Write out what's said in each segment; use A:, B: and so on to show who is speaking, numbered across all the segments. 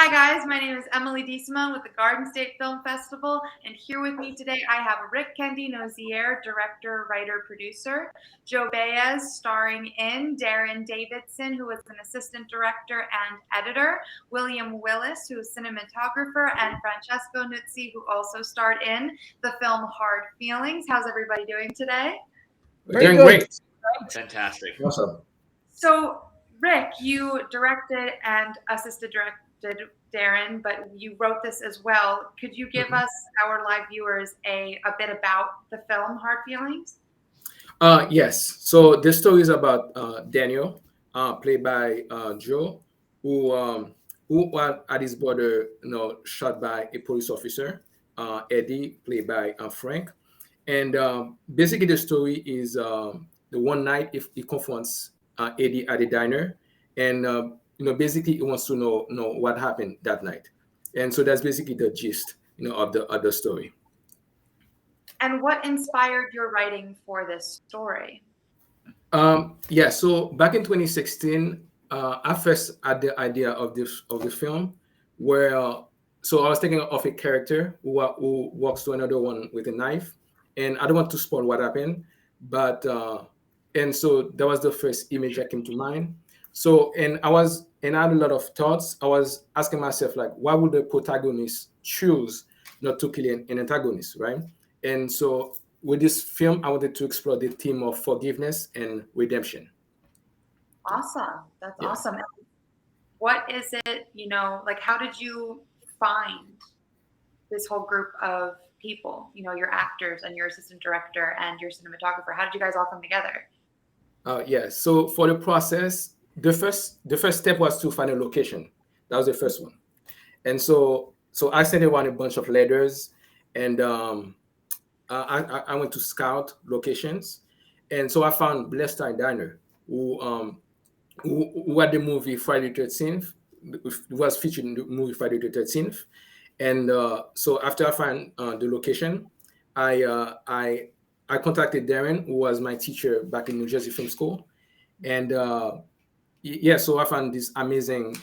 A: Hi guys, my name is Emily DeSimone with the Garden State Film Festival, and here with me today I have Rick Kendi Nozier, director, writer, producer, Joe Baez, starring in, Darren Davidson, who is an assistant director and editor, William Willis, who is cinematographer, and Francesco Nuzzi, who also starred in the film Hard Feelings. How's everybody doing today?
B: We're doing great.
C: Fantastic.
B: Awesome.
A: So, Rick, you directed and assisted directed Darren, but you wrote this as well. Could you give us, our live viewers, a bit about the film Hard Feelings?
B: Yes. So the story is about Daniel, played by Joe, who had his brother, shot by a police officer. Eddie, played by Frank, and basically the story is the one night if he confronts Eddie at a diner, and basically he wants to know what happened that night, and so that's basically the gist, of the story.
A: And what inspired your writing for this story?
B: Yeah, so back in 2016, I first had the idea of the film, where so I was thinking of a character who walks to another one with a knife, and I don't want to spoil what happened, but and so that was the first image that came to mind. So and I had a lot of thoughts. I was asking myself, like, why would the protagonist choose not to kill an antagonist, right? And so with this film, I wanted to explore the theme of forgiveness and redemption.
A: Awesome. That's
B: Yeah.
A: awesome. What is it, like, how did you find this whole group of people, your actors and your assistant director and your cinematographer? How did you guys all come together?
B: Yeah. So for the process, the first step was to find a location. That was the first one. And so I sent around a bunch of letters, and I went to scout locations, and so I found Blessed Star Diner, who had the movie Friday the 13th, was featured in the movie Friday the 13th. And so after I found the location, I, uh, I I contacted Darren, who was my teacher back in New Jersey Film School, and yeah, so I found this amazing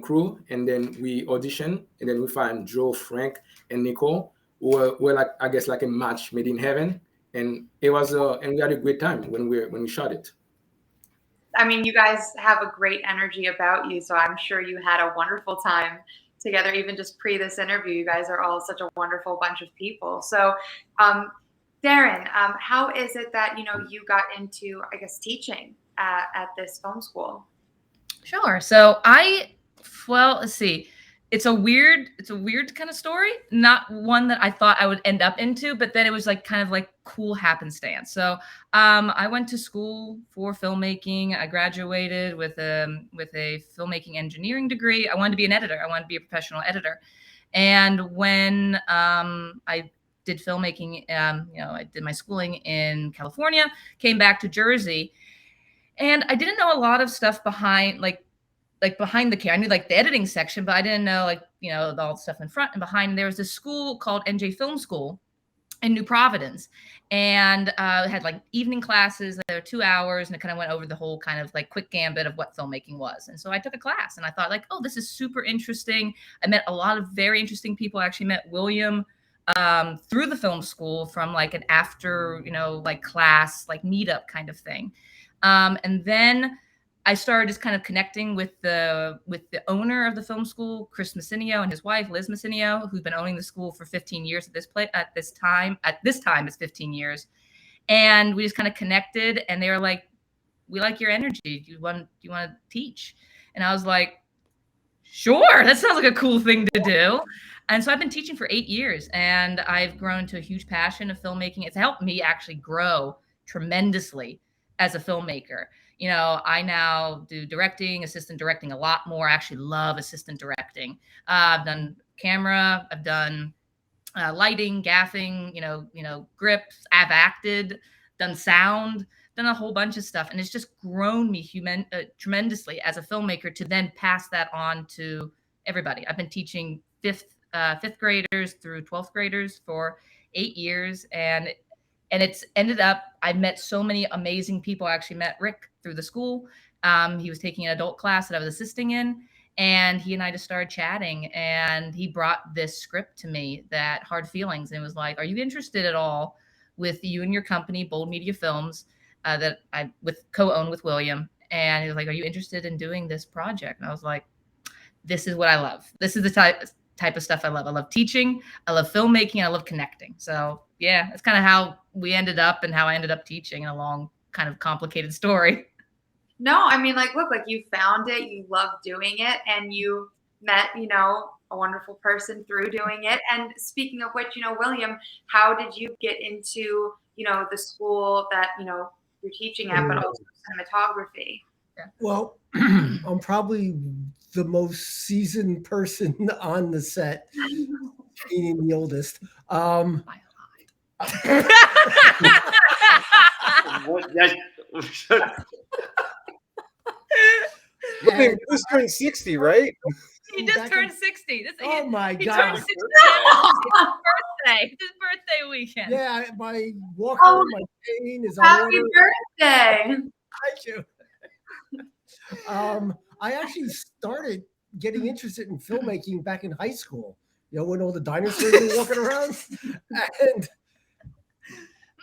B: crew, and then we auditioned, and then we found Joe, Frank, and Nicole, who were like, I guess, like a match made in heaven, and it was and we had a great time when we shot it.
A: I mean, you guys have a great energy about you, so I'm sure you had a wonderful time together, even just pre this interview. You guys are all such a wonderful bunch of people. So, um, Darren, how is it that you got into, I guess, teaching at this film school?
D: Sure. Well, let's see. It's a weird kind of story. Not one that I thought I would end up into, but then it was like kind of like cool happenstance. I went to school for filmmaking. I graduated with a filmmaking engineering degree. I wanted to be an editor. I wanted to be a professional editor. And when I did filmmaking, I did my schooling in California, came back to Jersey, and I didn't know a lot of stuff behind behind the camera. I knew like the editing section, but I didn't know all the stuff in front and behind. And there was this school called NJ Film School in New Providence, and it had like evening classes. There were 2 hours, and it kind of went over the whole kind of like quick gambit of what filmmaking was. And so I took a class, and I thought like, oh, this is super interesting. I met a lot of very interesting people. I actually met William through the film school from like an after like class like meetup kind of thing. And then I started just kind of connecting with the owner of the film school, Chris Massinio, and his wife Liz Massinio, who's been owning the school for 15 years at this time. At this time, it's 15 years, and we just kind of connected. And they were like, "We like your energy. Do you want to teach?" And I was like, "Sure, that sounds like a cool thing to do." And so I've been teaching for 8 years, and I've grown to a huge passion of filmmaking. It's helped me actually grow tremendously as a filmmaker. I now do directing, assistant directing a lot more. I actually love assistant directing. I've done camera, I've done lighting, gaffing, grips. I've acted, done sound, done a whole bunch of stuff, and it's just grown me tremendously as a filmmaker to then pass that on to everybody. I've been teaching fifth graders through 12th graders for 8 years, and it's ended up, I met so many amazing people. I actually met Rick through the school. He was taking an adult class that I was assisting in, And he and I just started chatting, and he brought this script to me, that Hard Feelings, and was like, "Are you interested at all with you and your company, Bold Media Films, that I with co-own with William?" And he was like, "Are you interested in doing this project?" And I was like, "This is what I love. This is the type of stuff I love. I love teaching. I love filmmaking. I love connecting." So yeah, that's kind of how we ended up, and how I ended up teaching, in a long, kind of complicated story.
A: No, I mean, like, look, like you found it, you love doing it, and you met, a wonderful person through doing it. And speaking of which, William, how did you get into, the school that, you're teaching at, but also cinematography?
C: Well, I'm probably the most seasoned person on the set, being the oldest.
E: William just turned 60, right?
D: He just turned 60.
C: Oh my
D: He
C: God.
D: turned 60. It's his birthday weekend.
C: Yeah, my walker,
A: Oh,
C: my cane is on
A: Happy
C: order.
A: birthday.
C: Thank you. I actually started getting interested in filmmaking back in high school, when all the dinosaurs were walking around. And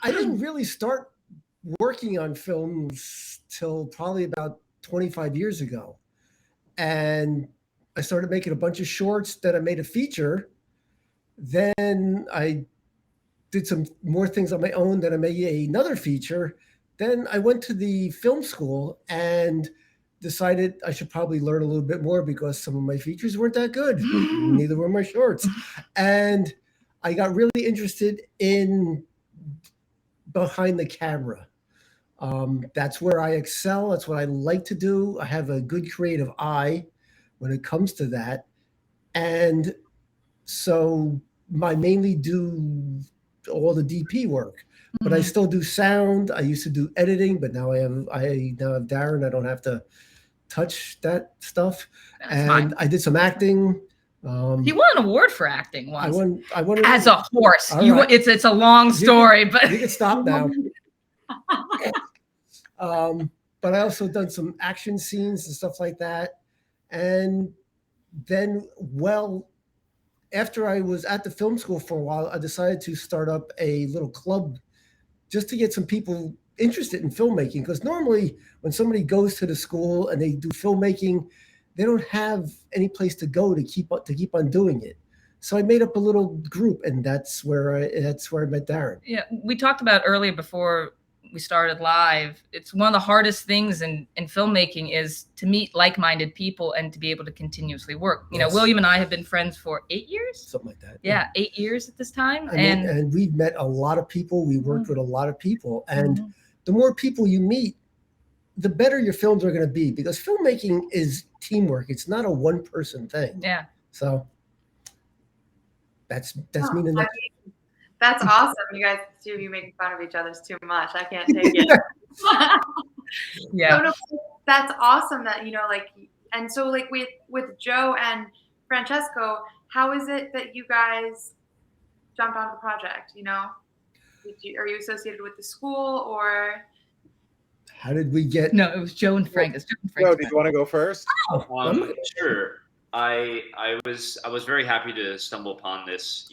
C: I didn't really start working on films till probably about 25 years ago. And I started making a bunch of shorts. Then I made a feature. Then I did some more things on my own. Then I made another feature. Then I went to the film school and decided I should probably learn a little bit more, because some of my features weren't that good. Neither were my shorts. And I got really interested in behind the camera. That's where I excel. That's what I like to do. I have a good creative eye when it comes to that. And so I mainly do all the DP work, but I still do sound. I used to do editing, but now I now have Darren. I don't have to touch that stuff.
D: That's
C: and
D: fine.
C: I did some acting.
D: He won an award for acting once.
C: I won
D: As a horse.
C: All right.
D: It's a long story, but
C: you can stop now. But I also done some action scenes and stuff like that. And then, after I was at the film school for a while, I decided to start up a little club just to get some people interested in filmmaking. Because normally when somebody goes to the school and they do filmmaking, they don't have any place to go to keep on doing it. So I made up a little group, and that's where I met Darren.
D: yeah, we talked about earlier before we started live. It's one of the hardest things in filmmaking is to meet like-minded people and to be able to continuously work.
C: Yes.
D: William and I have been friends for 8 years.
C: Something like that.
D: Yeah, 8 years at this time.
C: And we've met a lot of people. We worked with a lot of people. And the more people you meet, the better your films are going to be, because filmmaking is teamwork. It's not a one-person thing.
D: Yeah.
C: So that's me.
A: That's awesome. You guys, two of you making fun of each other's too much. I can't take it.
D: Yeah.
A: No, that's awesome that, and so like with Joe and Francesco, how is it that you guys jumped onto the project? Are you associated with the school, or?
C: How did we get?
D: No, it was Joe and Frank. It's Joe and Frank.
E: Joe, did you want to go first?
F: Sure. I was very happy to stumble upon this,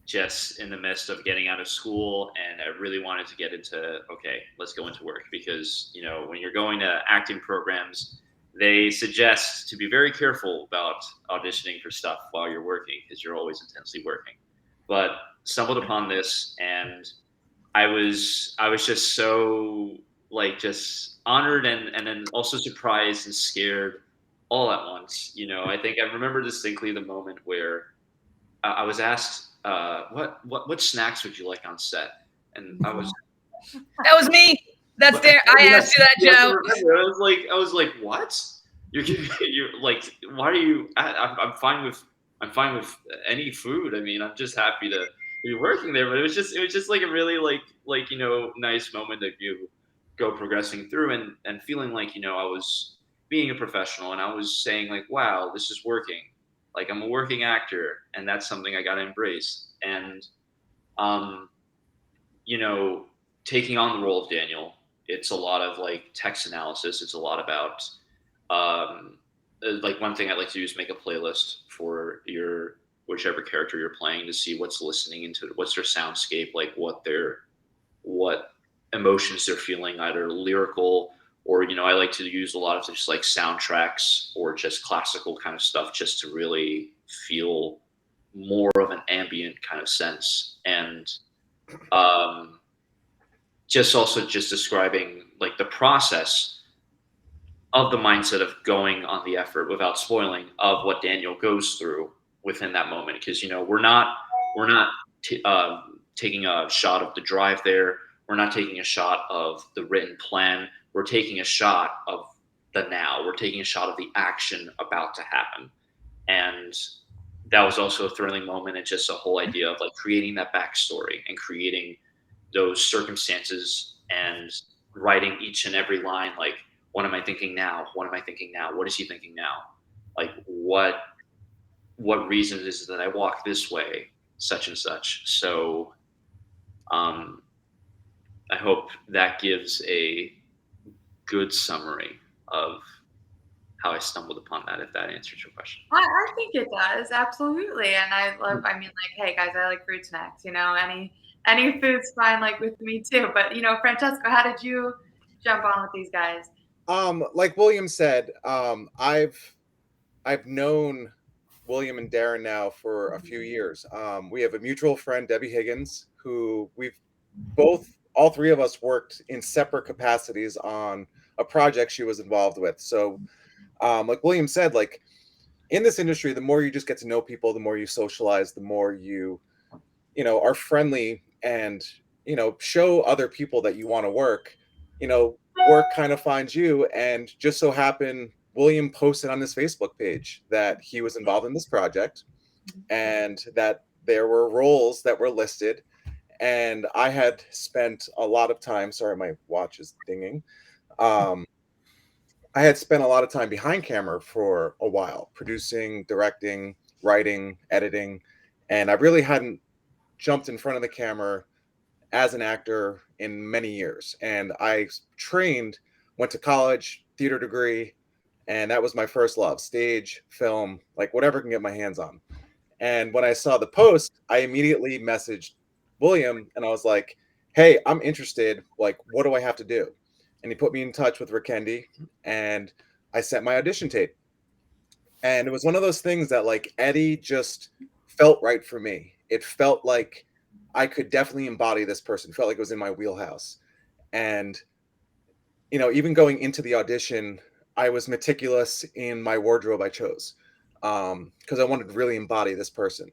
F: just in the midst of getting out of school, and I really wanted to get into, okay, let's go into work, because, when you're going to acting programs, they suggest to be very careful about auditioning for stuff while you're working, because you're always intensely working. But stumbled upon this, and I was just so just honored and then also surprised and scared all at once. I think I remember distinctly the moment where I was asked, what snacks would you like on set? And I was,
D: That was me. That's there. I asked you that, Joe.
F: I was like, what? You're like, why are you? I'm fine with any food. I mean, I'm just happy to be working there. But it was just like a really nice moment that you go progressing through and feeling like I was being a professional, and I was saying like, wow, this is working. Like, I'm a working actor, and that's something I got to embrace. And, taking on the role of Daniel, it's a lot of text analysis. It's a lot about, like one thing I like to do is make a playlist for your whichever character you're playing to see what's listening into it, what's their soundscape, like what emotions they're feeling, either lyrical or I like to use a lot of just like soundtracks or just classical kind of stuff just to really feel more of an ambient kind of sense. And um, just also just describing like the process of the mindset of going on the effort without spoiling of what Daniel goes through within that moment, because we're not taking a shot of the drive there. We're not taking a shot of the written plan. We're taking a shot of the now. We're taking a shot of the action about to happen. And that was also a thrilling moment, and just a whole idea of like creating that backstory and creating those circumstances and writing each and every line, like, what am I thinking now? What am I thinking now? What is he thinking now? Like, what reason is it that I walk this way, such and such. So um, I hope that gives a good summary of how I stumbled upon that, if that answers your question.
A: I think it does, absolutely. And I mean, like, hey guys, I like fruit snacks, any food's fine, like with me too. But Francesco, how did you jump on with these guys?
E: Like William said, I've known William and Darren now for a few years. We have a mutual friend, Debbie Higgins, who all three of us worked in separate capacities on a project she was involved with. So, like William said, like in this industry, the more you just get to know people, the more you socialize, the more you are friendly and, show other people that you want to work, work kind of finds you. And just so happened, William posted on his Facebook page that he was involved in this project and that there were roles that were listed. And I had spent a lot of time, sorry, my watch is dinging. I had spent a lot of time behind camera for a while, producing, directing, writing, editing, and I really hadn't jumped in front of the camera as an actor in many years. And I went to college, theater degree, and that was my first love: stage, film, like whatever I can get my hands on. And when I saw the post, I immediately messaged William and I was like, hey, I'm interested. Like, what do I have to do? And he put me in touch with Rikendi, and I sent my audition tape. And it was one of those things that like Eddie just felt right for me. It felt like I could definitely embody this person. It felt like it was in my wheelhouse. And even going into the audition, I was meticulous in my wardrobe I chose, because I wanted to really embody this person.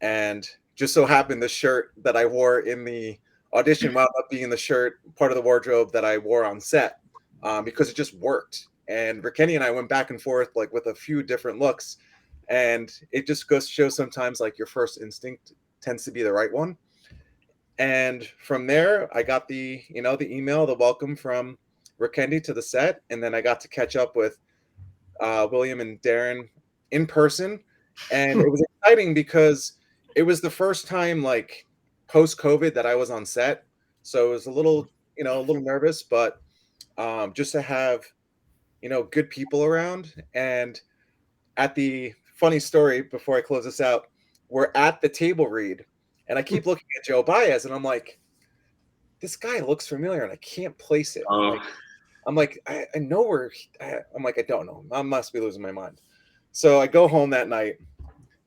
E: And just so happened the shirt that I wore in the audition wound up being the shirt, part of the wardrobe that I wore on set, because it just worked. And Rikendi and I went back and forth like with a few different looks, and it just goes to show sometimes like your first instinct tends to be the right one. And from there, I got the email, the welcome from Rikendi to the set, and then I got to catch up with William and Darren in person, and it was exciting because it was the first time like post-COVID that I was on set, so it was a little nervous, but just to have good people around. And at the funny story before I close this out, we're at the table read, and I keep looking at Joe Baez, and I'm like, this guy looks familiar, and I can't place it. I'm like, I know where. I'm like, I don't know. I must be losing my mind. So I go home that night,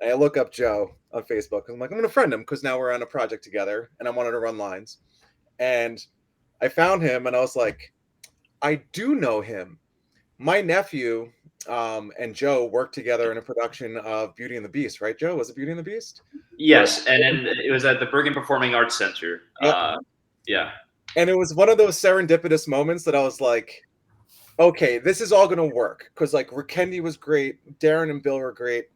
E: and I look up Joe on Facebook. I'm like, I'm going to friend him because now we're on a project together, and I wanted to run lines. And I found him, and I was like, I do know him. My nephew and Joe worked together in a production of Beauty and the Beast, right, Joe? Was it Beauty and the Beast?
F: Yes, and then it was at the Bergen Performing Arts Center.
E: Yep.
F: Yeah.
E: And it was one of those serendipitous moments that I was like, okay, this is all going to work. Because like Rikendi was great. Darren and Bill were great.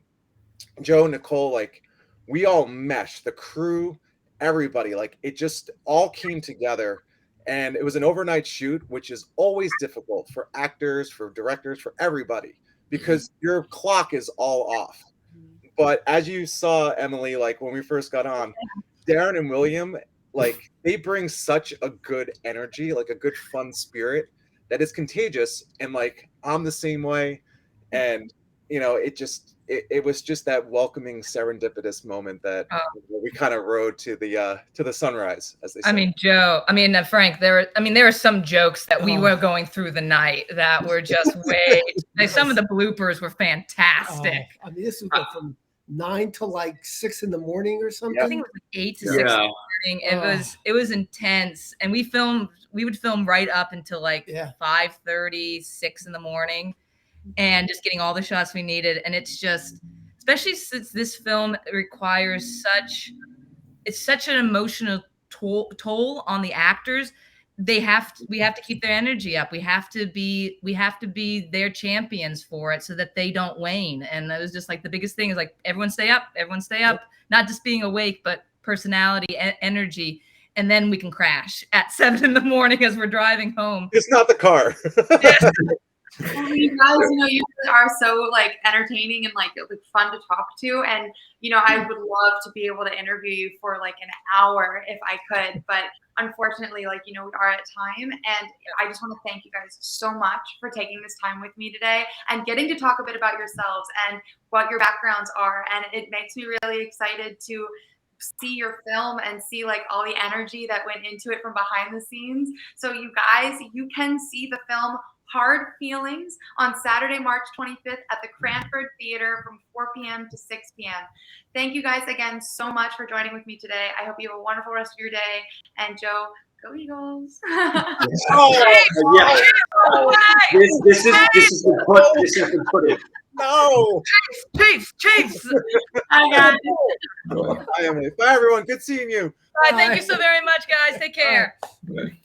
E: Joe and Nicole, like we all meshed, the crew, everybody, like it just all came together. And it was an overnight shoot, which is always difficult for actors, for directors, for everybody, because your clock is all off. But as you saw, Emily, like when we first got on, Darren and William, like they bring such a good energy, like a good fun spirit that is contagious. And like I'm the same way. And it was just that welcoming serendipitous moment that we kind of rode to the sunrise, as they say.
D: I mean, Joe, Frank, there were some jokes that we were going through the night that were just way, like some of the bloopers were fantastic.
C: This was from 9 to like 6 in the morning or something.
D: I think it was like 8 to 6 in the morning. It was intense. And we would film right up until like 5:30, 6 in the morning, and just getting all the shots we needed. And it's just, especially since this film requires such an emotional toll on the actors. We have to keep their energy up. We have to be their champions for it so that they don't wane. And that was just like the biggest thing is like, everyone stay up, not just being awake, but personality, energy. And then we can crash at 7 in the morning as we're driving home.
E: It's not the car.
A: Well, you guys, you are so like entertaining and like fun to talk to, and I would love to be able to interview you for like an hour if I could, but unfortunately, we are at time, and I just want to thank you guys so much for taking this time with me today and getting to talk a bit about yourselves and what your backgrounds are, and it makes me really excited to see your film and see like all the energy that went into it from behind the scenes. So you guys, you can see the film Hard Feelings on Saturday, March 25th at the Cranford Theater from 4 p.m. to 6 p.m. Thank you guys again so much for joining with me today. I hope you have a wonderful rest of your day. And Joe, go Eagles!
F: This is the put it.
E: No.
D: Chiefs.
A: I got it.
E: Bye, Emily. Bye, everyone. Good seeing you.
D: Bye. Thank you so very much, guys. Take care.
B: Bye.